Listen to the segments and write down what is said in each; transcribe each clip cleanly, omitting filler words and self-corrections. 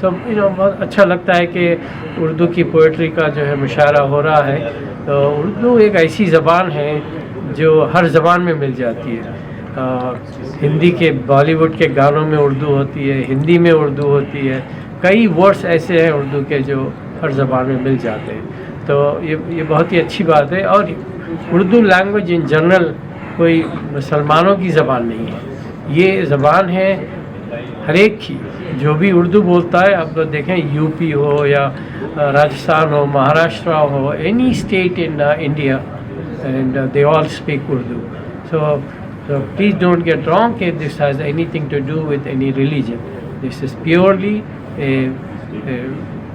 सब बहुत अच्छा लगता है कि उर्दू की पोइट्री का जो है मुशायरा हो रहा है। तो उर्दू एक ऐसी ज़बान है जो हर ज़बान में मिल जाती है। हिंदी के बॉलीवुड के गानों में उर्दू होती है, हिंदी में उर्दू होती है, कई वर्ड्स ऐसे हैं उर्दू के जो हर ज़बान में मिल जाते हैं। तो ये बहुत ही अच्छी बात है। और उर्दू लैंग्वेज इन जनरल कोई मुसलमानों की ज़बान नहीं है, ये ज़बान है हर एक की। जो भी उर्दू बोलता है, आप लोग देखें यूपी हो या राजस्थान हो, महाराष्ट्र हो, any state in India, and they all speak Urdu. So please don't get wrong that this has anything to do with any religion. This is purely a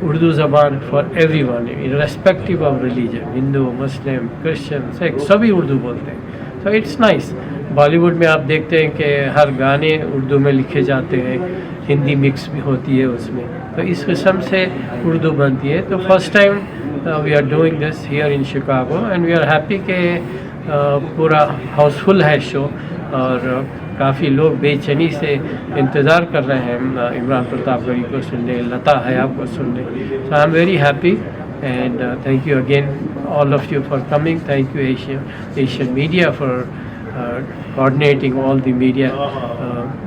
Urdu ज़बान for everyone, irrespective of religion. Hindu, Muslim, Christian, Sikh, सभी उर्दू बोलते हैं। So it's nice. Bollywood में आप देखते हैं कि हर गाने उर्दू में लिखे जाते हैं, हिंदी मिक्स भी होती है उसमें। तो इस किस्म से उर्दू बनती है। तो first time we are doing this here in Chicago and we are happy कि पूरा हाउसफुल है शो और काफ़ी लोग बेचैनी से इंतज़ार कर रहे हैं इमरान प्रतापगढ़ी को सुनने, लता हयात को सुनने। So I am very happy and thank you again all of you for coming. Thank you Asian Media for coordinating all the media,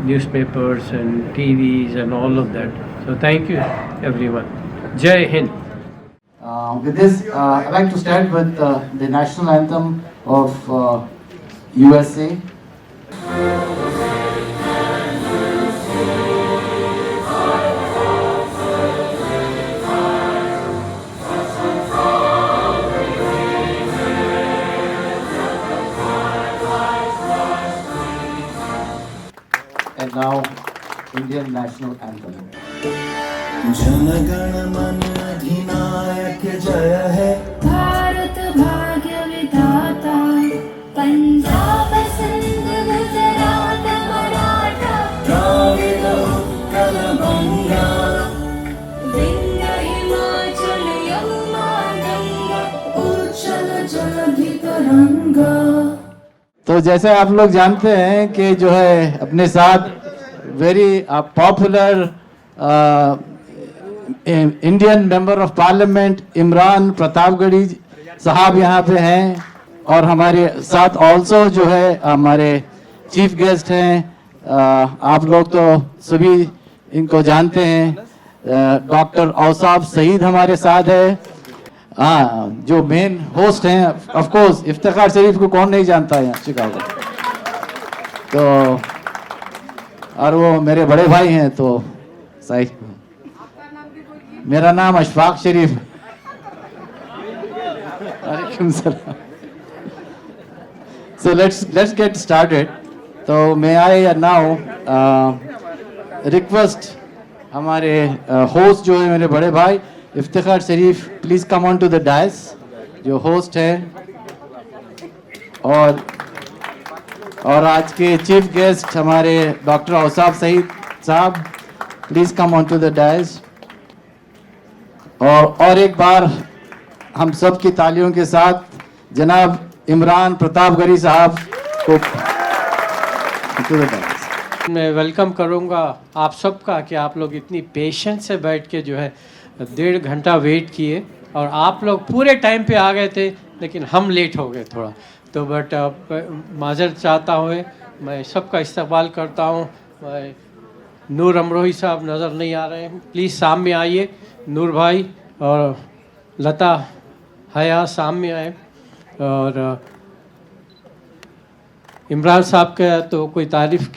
newspapers and TVs and all of that. So thank you everyone. Jai Hind. With this, I'd like to start with the national anthem of USA. And now, Indian national anthem. Jana Gana मन अधिनायक जय है, भारत भाग्य विधाता, पंजाब सिंध गुजरात मराठा, द्राविड उत्कल बंगा, विंध्य हिमाचल यमुना गंगा, उच्चल जलधि तरंगा। तो जैसे आप लोग जानते हैं कि जो है अपने साथ very popular Indian member of parliament Imran Pratapgarhi साहब यहाँ पे हैं और हमारे साथ ऑल्सो जो है हमारे चीफ गेस्ट हैं। आप लोग तो सभी इनको जानते हैं। डॉक्टर औसाफ सईद हमारे साथ है, हाँ, जो मेन होस्ट हैं। ऑफ कोर्स इफ्तिखार शरीफ को कौन नहीं जानता है यहाँ शिकागो। तो और वो मेरे बड़े भाई हैं। तो सही, मेरा नाम अशफाक शरीफ। वालेकुम सलाम। So let's get started. तो may I now request हमारे होस्ट जो है मेरे बड़े भाई Iftikhar Sharif, please come on to the dais, जो होस्ट है। और आज के चीफ गेस्ट हमारे doctor Ausaf Saeed sahab, please come on to the dais. और एक बार हम सब की तालियों के साथ जनाब इमरान प्रतापगढ़ी साहब को टू द डायस। मैं वेलकम करूंगा आप सबका कि आप लोग इतनी पेशेंस से बैठ के जो है 1.5 घंटा वेट किए और आप लोग पूरे टाइम पे आ गए थे, लेकिन हम लेट हो गए थोड़ा। तो बट माजरत चाहता हुए मैं सबका इस्तकबाल करता हूँ। नूर अमरोही साहब नज़र नहीं आ रहे हैं, प्लीज़ सामने आइए। नूर भाई और लता हया सामने आए। और इमरान साहब का तो कोई तारीफ़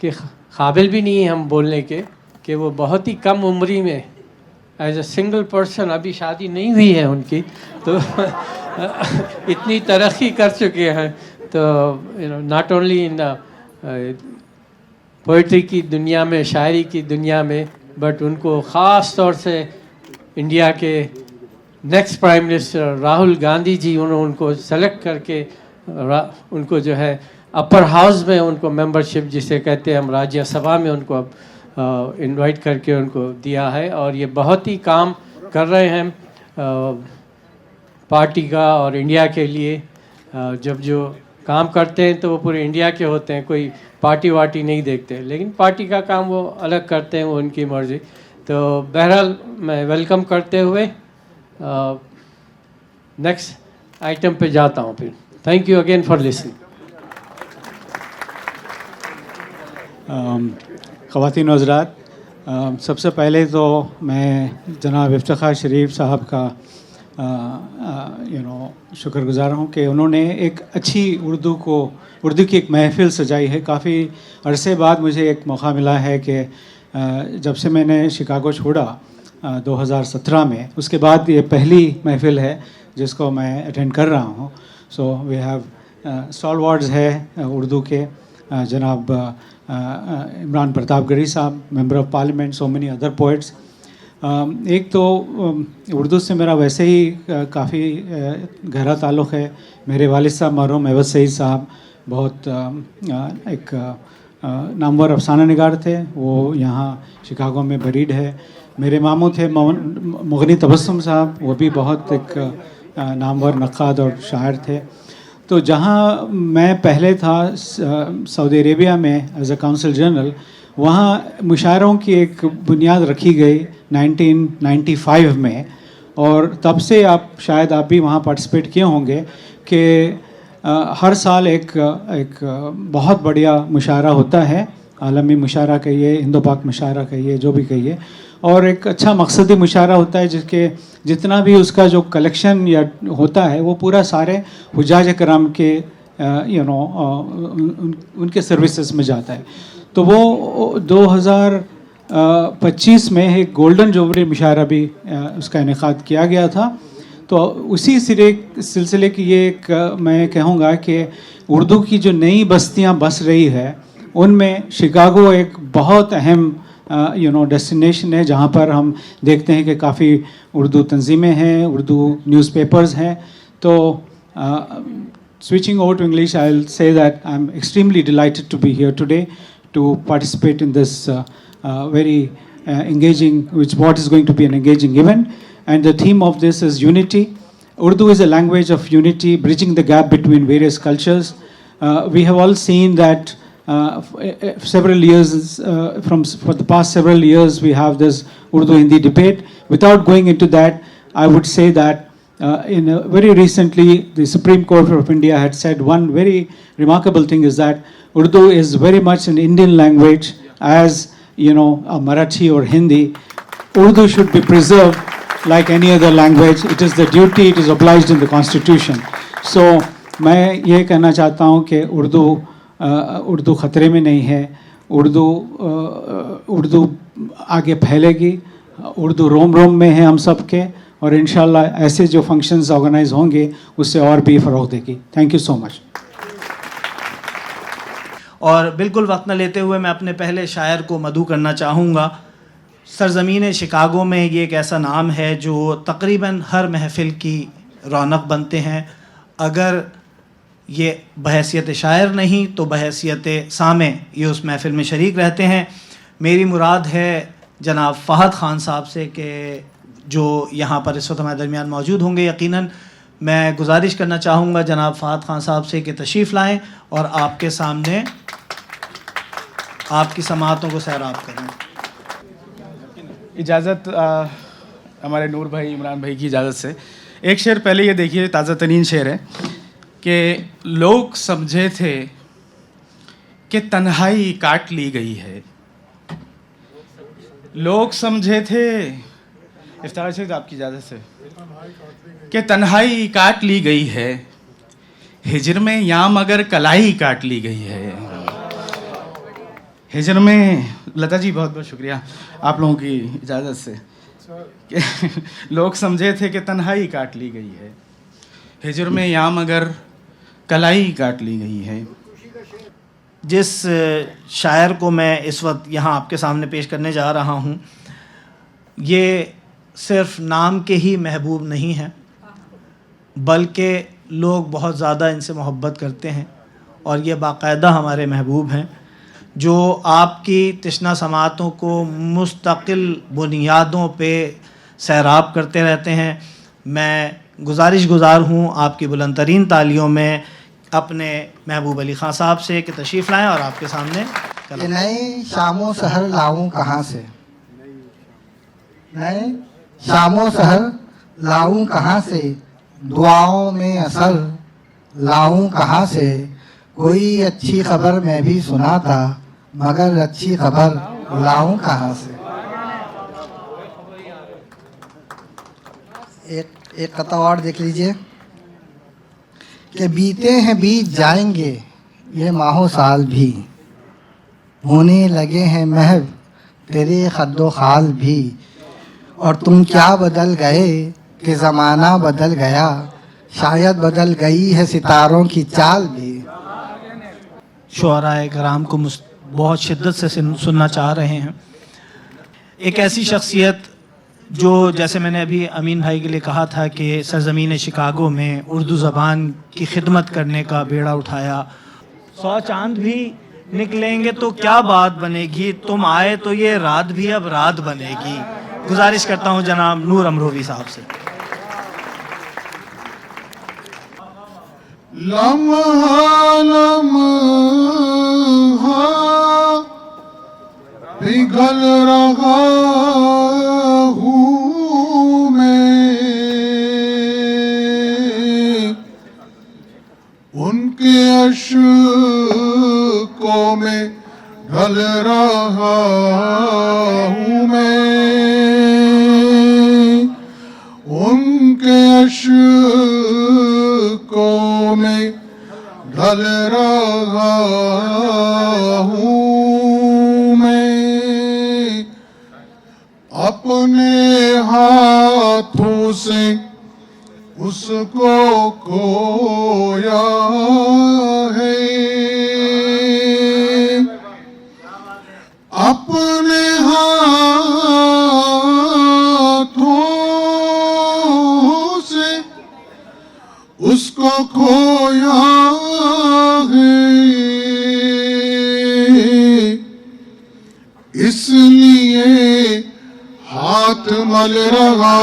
के काबिल भी नहीं है हम बोलने के कि वो बहुत ही कम उम्री में एज ए सिंगल पर्सन, अभी शादी नहीं हुई है उनकी, तो इतनी तरक्की कर चुके हैं। तो नॉट ओनली इन पोइट्री की दुनिया में, शायरी की दुनिया में, बट उनको ख़ास तौर से इंडिया के next prime minister Rahul Gandhi ji उन्होंने उनको सेलेक्ट करके उनको जो है अपर हाउस में उनको मेंबरशिप जिसे कहते हैं हम राज्यसभा में उनको अब इनवाइट करके उनको दिया है। और ये बहुत ही काम कर रहे हैं पार्टी का और इंडिया के लिए। जब जो काम करते हैं तो वो पूरे इंडिया के होते हैं, कोई पार्टी वार्टी नहीं देखते, लेकिन पार्टी का काम वो अलग करते हैं, वो उनकी मर्ज़ी। तो बहरहाल मैं वेलकम करते हुए नेक्स्ट आइटम पे जाता हूँ फिर। Thank you again for listening. ख़वातीन हज़रात, सबसे पहले तो मैं जनाब इफ्तिखार शरीफ साहब का शुक्रगुज़ार हूँ कि उन्होंने एक अच्छी उर्दू की एक महफ़िल सजाई है। काफ़ी अरसे बाद मुझे एक मौका मिला है कि जब से मैंने शिकागो छोड़ा 2017 में, उसके बाद ये पहली महफ़िल है जिसको मैं अटेंड कर रहा हूँ। सो वी हैव स्टॉलवर्ड्स है उर्दू के, जनाब इमरान प्रतापगढ़ी साहब, member of parliament, so many other poets. एक तो उर्दू से मेरा वैसे ही काफ़ी गहरा ताल्लुक़ है। मेरे वालिद साहब मरहूम एवज सईद साहब बहुत एक नामवर अफसाना निगार थे, वो यहाँ शिकागो में बरीड है। मेरे मामू थे मुग़नी तबस्सुम साहब, वो भी बहुत एक नामवर नक़ाद और शायर थे। तो जहाँ मैं पहले था सऊदी अरेबिया में एज अ काउंसिल जनरल, वहाँ मुशायरों की एक बुनियाद रखी गई 1995 में, और तब से आप भी वहाँ पार्टिसिपेट किए होंगे कि हर साल एक बहुत बढ़िया मुशायरा होता है, आलमी मुशायरा कहिए, हिंदो पाक मुशायरा कहिए, जो भी कहिए, और एक अच्छा मकसदी मुशायरा होता है जिसके जितना भी उसका जो कलेक्शन या होता है वो पूरा सारे हुज्जाज कराम के उनके सर्विसेज में जाता है। तो वो 2025 में एक गोल्डन जुबली मुशायरा भी उसका इनेकाद किया गया था। तो उसी सिलसिले की ये एक मैं कहूँगा कि उर्दू की जो नई बस्तियाँ बस रही है उनमें शिकागो एक बहुत अहम डेस्टिनेशन है, जहाँ पर हम देखते हैं कि काफ़ी उर्दू तंजीमें हैं, उर्दू न्यूज़पेपर्स हैं। तो switching over to English, I'll say that I'm extremely delighted to be here today to participate in this very engaging, what is going to be an engaging event. And the theme of this is unity. Urdu is a language of unity, bridging the gap between various cultures. We have all seen that several years, for the past several years, we have this Urdu-Hindi debate. Without going into that, I would say that very recently, the Supreme Court of India had said one very remarkable thing is that Urdu is very much an Indian language, as a Marathi or Hindi. Urdu should be preserved like any other language. It is the duty, it is obliged in the Constitution. So, मैं ये कहना चाहता हूँ कि उर्दू ख़तरे में नहीं है। उर्दू आगे फैलेगी। उर्दू रोम रोम में है हम सब के, और इंशाल्लाह ऐसे जो फंक्शंस ऑर्गेनाइज होंगे उससे और भी फ़रोग़ देगी। Thank you so much. और बिल्कुल वक्त न लेते हुए मैं अपने पहले शायर को मदहू करना चाहूँगा। सरज़मीन शिकागो में ये एक ऐसा नाम है जो तकरीबन हर महफ़िल की रौनक बनते हैं। अगर ये बहैसियत शायर नहीं तो बहैसियत सामे ये उस महफ़िल में शरीक रहते हैं। मेरी मुराद है जनाब फ़हद ख़ान साहब से कि जो यहाँ पर इस वक्त हमारे दरमियान मौजूद होंगे। यकीनन मैं गुजारिश करना चाहूँगा जनाब फ़हद ख़ान साहब से कि तशरीफ़ लाएँ और आपके सामने आपकी समाअतों को सैराब करें। इजाज़त हमारे नूर भाई इमरान भाई की इजाज़त से एक शेर पहले ये देखिए, ताज़ा तरीन शेर है कि लोग समझे थे कि तन्हाई काट ली गई है। लोग समझे थे, इफ्तार से आपकी इजाज़त से, कि तन्हाई काट ली गई है, हिजर में या मगर कलाई काट ली गई है। हिजर में, लता जी बहुत बहुत शुक्रिया आप लोगों की इजाज़त से, कि लोग समझे थे कि तन्हाई काट ली गई है, हिजर में या मगर कलाई काट ली गई है। जिस शायर को मैं इस वक्त यहाँ आपके सामने पेश करने जा रहा हूँ, ये सिर्फ नाम के ही महबूब नहीं हैं, बल्कि लोग बहुत ज़्यादा इनसे मोहब्बत करते हैं और ये बाकायदा हमारे महबूब हैं जो आपकी तिश्ना समातों को मुस्तकिल बुनियादों पे सैराब करते रहते हैं। मैं गुज़ार हूँ आपकी बुलंद तरीन तालियों में अपने महबूब अली ख़ान साहब से कि तशरीफ़ लाएँ और आपके सामने नई शामों सहर लाऊं कहाँ से, मैं शामो सहर लाऊं कहाँ से, दुआओं में असर लाऊं कहाँ से, कोई अच्छी खबर मैं भी सुना था, मगर अच्छी खबर लाऊं कहाँ से। एक कथा और देख लीजिए कि बीते हैं बीत जाएंगे ये माहो साल भी, होने लगे हैं महव तेरे खद्दो खाल भी, और तुम क्या बदल गए कि ज़माना बदल गया, शायद बदल गई है सितारों की चाल भी। शुअराए कराम को बहुत शिद्दत से सुनना चाह रहे हैं। एक ऐसी शख्सियत जो, जैसे मैंने अभी अमीन भाई के लिए कहा था कि सरज़मीन शिकागो में उर्दू ज़बान की खिदमत करने का बेड़ा उठाया। 100 चांद भी निकलेंगे तो क्या बात बनेगी, तुम आए तो ये रात भी अब रात बनेगी। गुजारिश करता हूँ जनाब नूर अमरोवी साहब से। लम्हा लम्हा पिघल रहा हूँ मैं, उनके अश्कों में ढल रहा हूँ मैं, उनके अश्कों में ढल रहा हूँ मैं, अपने हाथों से उसको खोया है, अपने हाथों से उसको खोया है, इसलिए हाथ मल रहा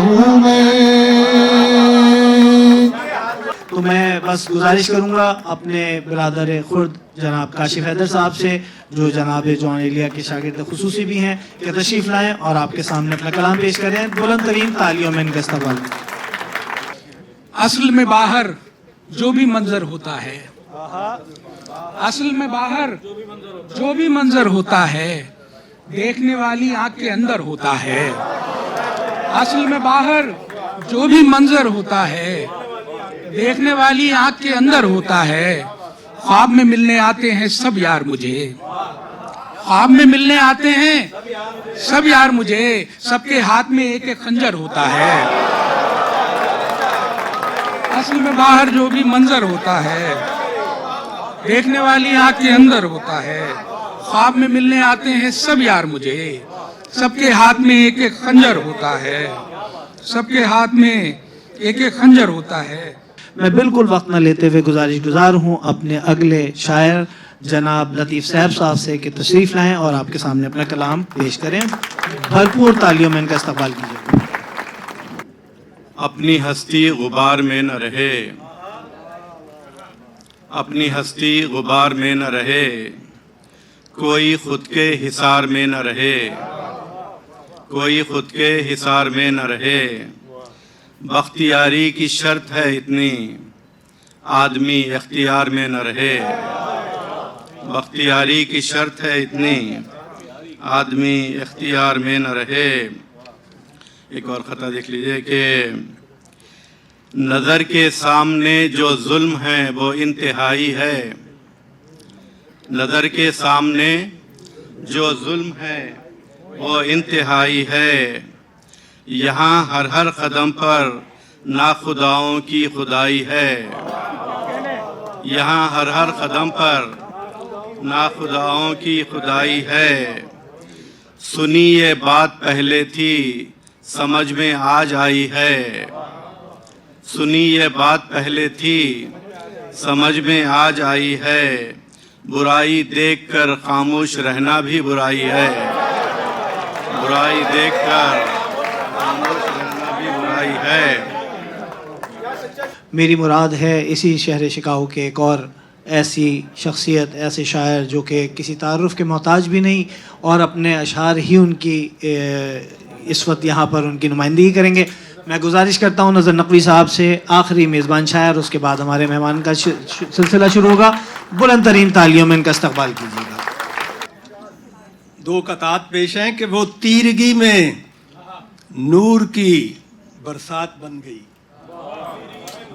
हूँ मैं। तो मैं बस गुजारिश करूंगा अपने बिरादर खुर्द जनाब काशिफ हैदर साहब से, जो जनाब जॉन एलिया के शागिर्द खुसूसी भी हैं, कि तशरीफ़ लाएं और आपके सामने अपना कलाम पेश करें। बुलंद तरीन तालियों में इनका इस्तकबाल। असल में बाहर जो भी मंजर होता है, असल में बाहर जो भी मंजर होता है, देखने वाली आंख के अंदर होता है। असल में बाहर जो भी मंजर होता है, देखने वाली आंख के अंदर होता है। ख्वाब में मिलने आते हैं सब यार मुझे, ख्वाब में मिलने आते हैं सब यार मुझे, सबके हाथ में एक एक खंजर होता है। असल में बाहर जो भी मंजर होता है, देखने वाली आंख के अंदर होता है। ख्वाब में मिलने आते हैं सब यार मुझे, सबके हाथ में एक एक खंजर होता है, सबके हाथ में एक एक खंजर होता है। मैं बिल्कुल वक्त न लेते हुए गुजार हूँ अपने अगले शायर जनाब लतीफ़ साहब साहब से कि तशरीफ़ लाएं और आपके सामने अपना कलाम पेश करें। भरपूर तालियों में इनका इस्तकबाल कीजिए। अपनी हस्ती गुबार में न रहे, अपनी हस्ती गुबार में न रहे, कोई खुद के हिसार में न रहे, कोई खुद के हिसार में न रहे। बख्तियारी की शर्त है इतनी, आदमी इख्तियार में न रहे। बख्तियारी की शर्त है इतनी, आदमी इख्तियार में न रहे। एक और ख़ता देख लीजिए कि नज़र के सामने जो जुल्म है वो इंतहाई है, नज़र के सामने जो जुल्म है वो इंतहाई है। यहाँ हर हर कदम पर नाखुदाओं की खुदाई है, यहाँ हर हर कदम पर नाखुदाओं की खुदाई है। सुनी ये बात पहले थी समझ में आज आई है, सुनी ये बात पहले थी समझ में आज आई है। बुराई देखकर खामोश रहना भी बुराई है, बुराई देखकर खामोश रहना भी बुराई है। मेरी मुराद है इसी शहर शिकागो के एक और ऐसी शख्सियत, ऐसे शायर जो कि किसी तारुफ के मोहताज भी नहीं और अपने अशार ही उनकी इस वक्त यहाँ पर उनकी नुमाइंदगी करेंगे। मैं गुजारिश करता हूँ नज़र नकवी साहब से, आखिरी मेज़बान शायर, उसके बाद हमारे मेहमान का सिलसिला शुरू होगा। बुलंद तरीन तालियों में इनका इस्तकबाल कीजिएगा। दो कतात पेश हैं कि वो तीरगी में नूर की बरसात बन गई,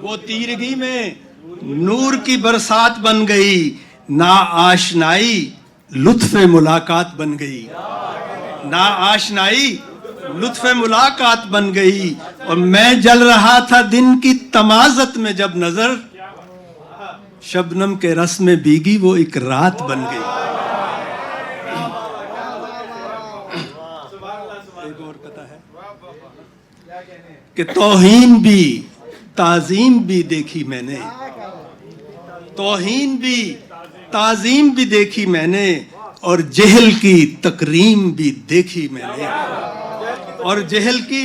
वो तीरगी में नूर की बरसात बन गई, ना आशनाई लुत्फ़ मुलाकात बन गई, ना आशनाई लुत्फ़ मुलाकात बन गई। और मैं जल रहा था दिन की तमाज़त में जब नजर शबनम के रस में भीगी वो एक रात बन गई। एक और कथा है कि तौहीन भी ताज़ीम भी देखी मैंने, तौहीन भी ताज़ीम भी देखी मैंने, और जहल की तकरीम भी देखी मैंने, और जहल की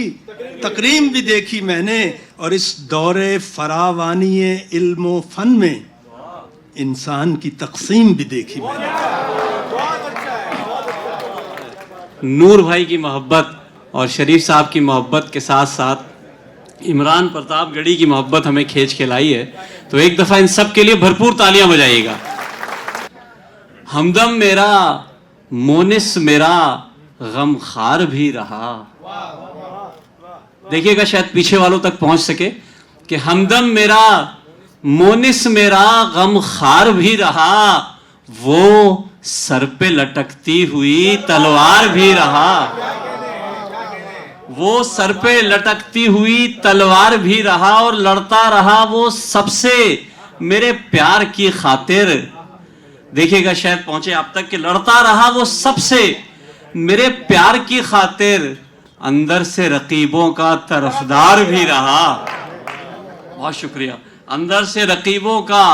तकरीम भी देखी मैंने। और इस दौरे फरावानी इल्म व फन में इंसान की तकसीम भी देखी मैंने। नूर भाई की मोहब्बत और शरीफ साहब की मोहब्बत के साथ साथ इमरान प्रतापगढ़ी की मोहब्बत हमें खींच के लाई है, तो एक दफ़ा इन सब के लिए भरपूर तालियां बजाइएगा। हमदम मेरा मोनिस मेरा गमखार भी रहा। देखिएगा शायद पीछे वालों तक पहुंच सके कि हमदम मेरा मोनिस मेरा गमखार भी रहा, वो सर पे लटकती हुई तलवार भी रहा, वो सर पे लटकती हुई तलवार भी रहा, और लड़ता रहा वो सबसे मेरे प्यार की खातिर। देखिएगा शायद पहुंचे आप तक कि लड़ता रहा वो सबसे मेरे प्यार की खातिर, अंदर से रकीबों का तरफदार भी रहा। बहुत शुक्रिया। अंदर से रकीबों का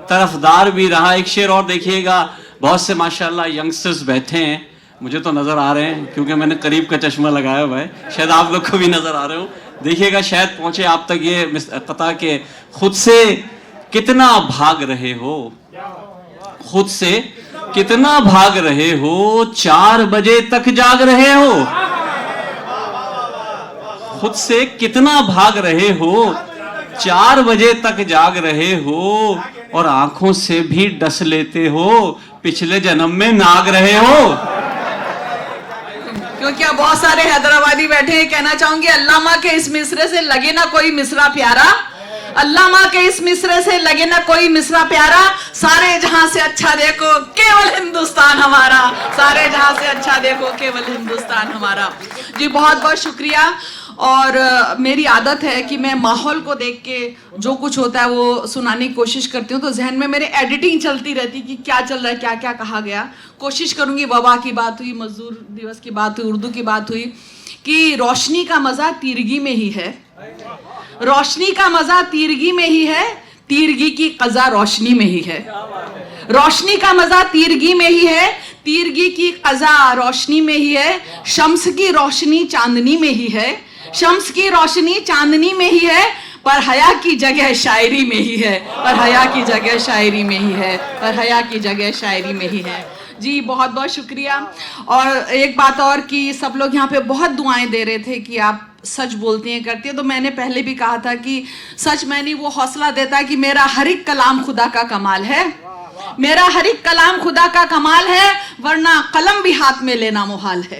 तरफदार भी रहा। एक शेर और देखिएगा, बहुत से माशाल्लाह यंगस्टर्स बैठे हैं, मुझे तो नज़र आ रहे हैं क्योंकि मैंने करीब का चश्मा लगाया हुआ है, शायद आप लोग को भी नज़र आ रहे हो। देखिएगा शायद पहुंचे आप तक ये कता के खुद से कितना भाग रहे हो, खुद से कितना भाग रहे हो, 4 बजे तक जाग रहे हो, खुद से कितना भाग रहे हो, 4 बजे तक जाग रहे हो, और आंखों से भी डस लेते हो, पिछले जन्म में नाग रहे हो। क्योंकि अब बहुत सारे हैदराबादी बैठे हैं, कहना चाहूंगी अल्लामा के इस मिसरे से लगे ना कोई मिसरा प्यारा, अल्लामा के इस मिसरे से लगे ना कोई मिसरा प्यारा, सारे जहां से अच्छा देखो केवल हिंदुस्तान हमारा, सारे जहां से अच्छा देखो केवल हिंदुस्तान हमारा। जी बहुत बहुत शुक्रिया। और मेरी आदत है कि मैं माहौल को देख के जो कुछ होता है वो सुनाने की कोशिश करती हूँ, तो जहन में मेरे एडिटिंग चलती रहती कि क्या चल रहा है, क्या क्या कहा गया। कोशिश करूंगी, वबा की बात हुई, मजदूर दिवस की बात हुई, उर्दू की बात हुई, कि रोशनी का मजा तीरगी में ही है, रोशनी का मजा तीरगी में ही है, तीरगी की कज़ा रोशनी में ही है, रोशनी का मजा तीरगी में ही है, तीरगी की कज़ा रोशनी में ही है, शम्स की रोशनी चांदनी में ही है, शम्स की रोशनी चांदनी में ही है, पर हया की जगह शायरी में ही है, पर हया की जगह शायरी में ही है, पर हया की जगह शायरी में ही है। जी बहुत बहुत शुक्रिया। और एक बात और कि सब लोग यहाँ पे बहुत दुआएं दे रहे थे कि आप सच बोलती हैं करती हैं, तो मैंने पहले भी कहा था कि सच मैं नहीं, वो हौसला देता है कि मेरा हर एक कलाम खुदा का कमाल है, मेरा हर एक कलाम खुदा का कमाल है, वरना कलम भी हाथ में लेना मुहाल है,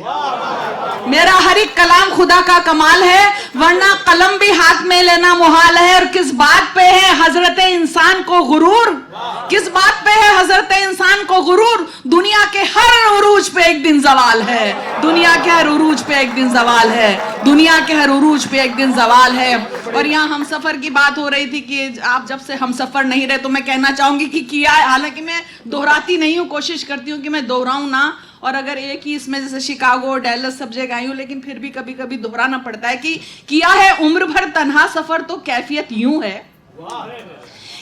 मेरा हर एक कलाम खुदा का कमाल है, वरना कलम भी हाथ में लेना मुहाल है। और किस बात पे है हजरत इंसान को गुरूर, किस बात पे है हजरत इंसान को गुरूर, दुनिया के हर उरूज पे एक दिन जवाल है, दुनिया के हर उरूज पे एक दिन जवाल है, दुनिया के हर उरूज पे एक दिन जवाल है। और यहाँ हम सफर की बात हो रही थी कि आप जब से हम सफर नहीं रहे, तो मैं कहना चाहूंगी कि किया है, हालांकि मैं दोहराती नहीं हूँ, कोशिश करती हूँ कि मैं दोहराऊं ना, और अगर एक ही इसमें जैसे शिकागो डैलस सब जगह आई हूँ, लेकिन फिर भी कभी कभी दोहराना पड़ता है कि किया है उम्र भर तन्हा सफर तो कैफियत यूं है,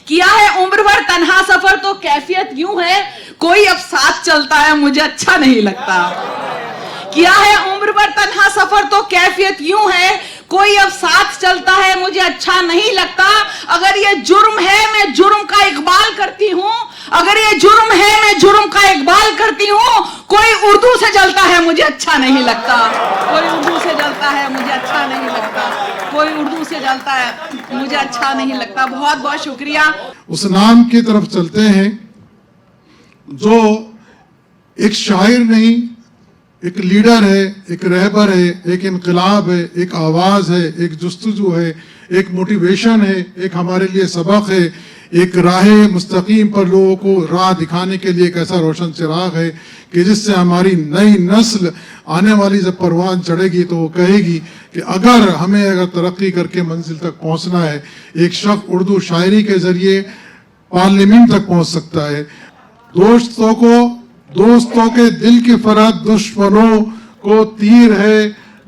किया है उम्र भर तन्हा सफर तो कैफियत यूं है, कोई अब साथ चलता है मुझे अच्छा नहीं लगता, किया है उम्र भर तन्हा सफर तो कैफियत यूं है, कोई अब साथ चलता है मुझे अच्छा नहीं लगता। अगर ये जुर्म है मैं जुर्म का इकबाल करती हूँ, अगर ये जुर्म है, मैं जुर्म का इकबाल करती हूँ। कोई उर्दू से जलता है मुझे अच्छा नहीं लगता, कोई उर्दू से जलता है मुझे अच्छा नहीं लगता, कोई उर्दू से जलता है मुझे अच्छा नहीं लगता। बहुत बहुत शुक्रिया। उस नाम की तरफ चलते हैं जो एक शायर नहीं, एक लीडर है, एक रहबर है, एक इनकलाब है, एक आवाज़ है, एक जुस्तजू है, एक मोटिवेशन है, एक हमारे लिए सबक है, एक राह मुस्तकीम पर लोगों को राह दिखाने के लिए एक ऐसा रोशन चिराग है कि जिससे हमारी नई नस्ल आने वाली जब परवान चढ़ेगी तो वो कहेगी कि अगर तरक्की करके मंजिल तक पहुंचना है, एक शख्स उर्दू शायरी के जरिए पार्लियामेंट तक पहुंच सकता है। दोस्तों के दिल की फरहत दुश्मनों को तीर है,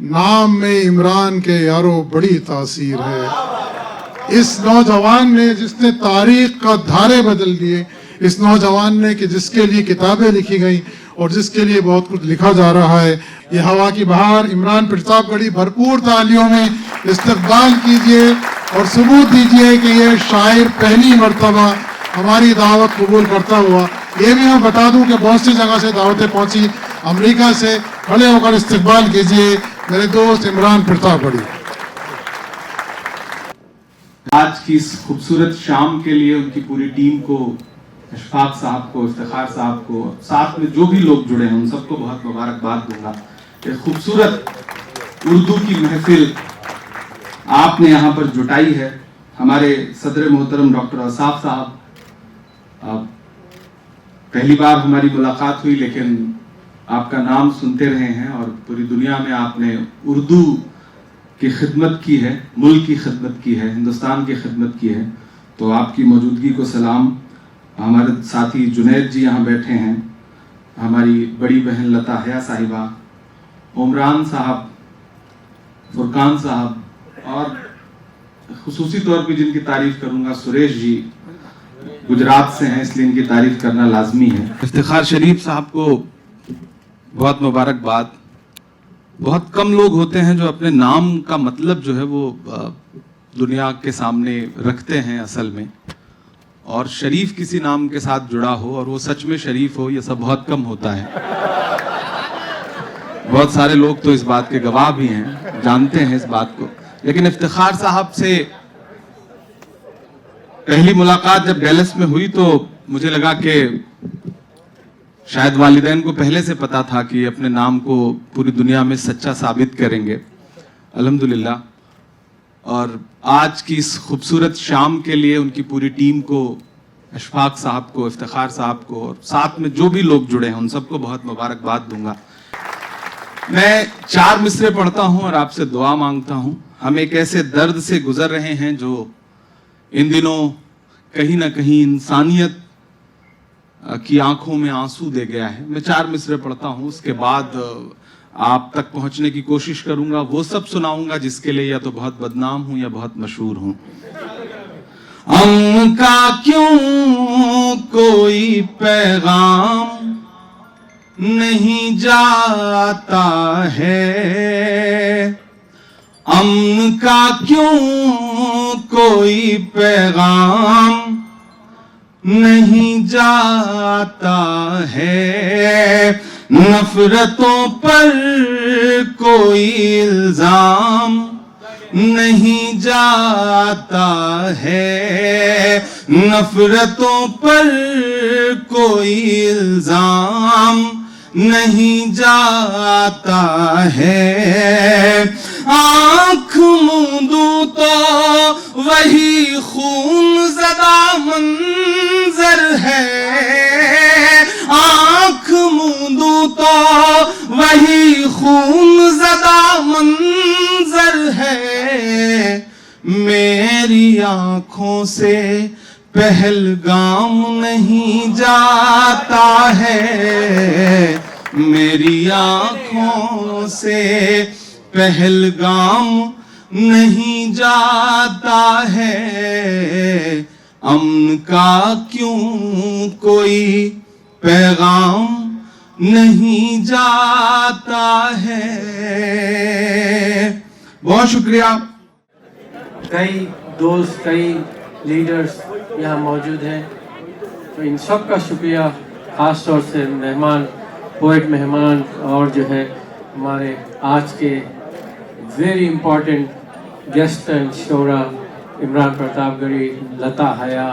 नाम में इमरान के यारो बड़ी तासीर है। इस नौजवान ने जिसने तारीख का धारे बदल दिए, इस नौजवान ने कि जिसके लिए किताबें लिखी गई और जिसके लिए बहुत कुछ लिखा जा रहा है। ये हवा की बहार इमरान प्रतापगढ़ी, भरपूर तालियों में इस्तकबाल कीजिए और सबूत दीजिए कि ये शायर पहली मर्तबा हमारी दावत कबूल करता हुआ। ये भी मैं बता दूं कि बहुत सी जगह से दावतें पहुंची, अमेरिका से। खड़े होकर इस्तकबाल कीजिए मेरे दोस्त इमरान प्रतापगढ़ी। आज की इस खूबसूरत शाम के लिए उनकी पूरी टीम को, अशफाक साहब को, इफ्तिखार साहब को, साथ में जो भी लोग जुड़े हैं उन सबको बहुत मुबारकबाद दूंगा। एक खूबसूरत उर्दू की महफिल आपने यहाँ पर जुटाई है। हमारे सदर मोहतरम डॉक्टर औसाफ साहब, पहली बार हमारी मुलाकात हुई लेकिन आपका नाम सुनते रहे हैं और पूरी दुनिया में आपने उर्दू की खिदमत की है, मुल्क की खिदमत की है, हिंदुस्तान की खिदमत की है। तो आपकी मौजूदगी को सलाम। हमारे साथी जुनैद जी यहाँ बैठे हैं, हमारी बड़ी बहन लता हया साहिबा, उमरान साहब, फुरकान साहब, और खुसूसी तौर पे जिनकी तारीफ करूंगा सुरेश जी, गुजरात से हैं इसलिए इनकी तारीफ करना लाजमी है। इफ्तिखार शरीफ साहब को बहुत मुबारकबाद। बहुत कम लोग होते हैं जो अपने नाम का मतलब जो है वो दुनिया के सामने रखते हैं असल में, और शरीफ किसी नाम के साथ जुड़ा हो और वो सच में शरीफ हो, ये सब बहुत कम होता है। बहुत सारे लोग तो इस बात के गवाह भी हैं, जानते हैं इस बात को। लेकिन इफ्तिखार साहब से पहली मुलाकात जब डैलस में हुई तो मुझे लगा कि शायद वालिदैन को पहले से पता था कि अपने नाम को पूरी दुनिया में सच्चा साबित करेंगे, अल्हम्दुलिल्लाह। और आज की इस खूबसूरत शाम के लिए उनकी पूरी टीम को, अशफाक साहब को, इफ्तिखार साहब को, और साथ में जो भी लोग जुड़े हैं उन सबको बहुत मुबारकबाद दूंगा। मैं 4 मिसरे पढ़ता हूं और आपसे दुआ मांगता हूं। हम एक ऐसे दर्द से गुजर रहे हैं जो इन दिनों कहीं ना कहीं इंसानियत की आंखों में आंसू दे गया है। मैं 4 मिसरे पढ़ता हूं, उसके बाद आप तक पहुंचने की कोशिश करूंगा। वो सब सुनाऊंगा जिसके लिए या तो बहुत बदनाम हूं या बहुत मशहूर हूं। अमन का क्यों कोई पैगाम नहीं जाता है, अमन का क्यों कोई पैगाम नहीं जाता है, नफरतों पर कोई इल्जाम नहीं जाता है, नफरतों पर कोई इल्जाम नहीं जाता है। आंख मूंदू तो वही खून ज़दा मंजर है, आंख मूंदू तो वही खून ज़दा मंजर है, मेरी आंखों से पहलगाम नहीं जाता है, मेरी आंखों से पहलगाम नहीं जाता है, अमन का क्यों कोई पैगाम नहीं जाता है। बहुत शुक्रिया। कई दोस्त, कई लीडर्स यहाँ मौजूद हैं तो इन सब का शुक्रिया, ख़ास तौर से मेहमान, पोएट मेहमान और जो है हमारे आज के वेरी इम्पोर्टेंट गेस्ट एंड शोरा इमरान प्रतापगढ़ी, लता हया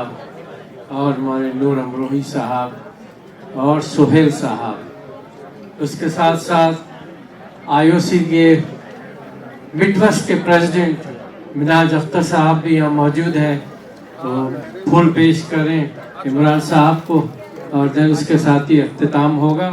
और हमारे नूर अमरोही साहब और सुहेल साहब। उसके साथ साथ आईओसी के मिडवेस्ट के प्रेसिडेंट मिनाज अख्तर साहब भी यहाँ मौजूद हैं, तो फूल पेश करें इमरान साहब को और देन उसके साथ ही अख्तिताम होगा।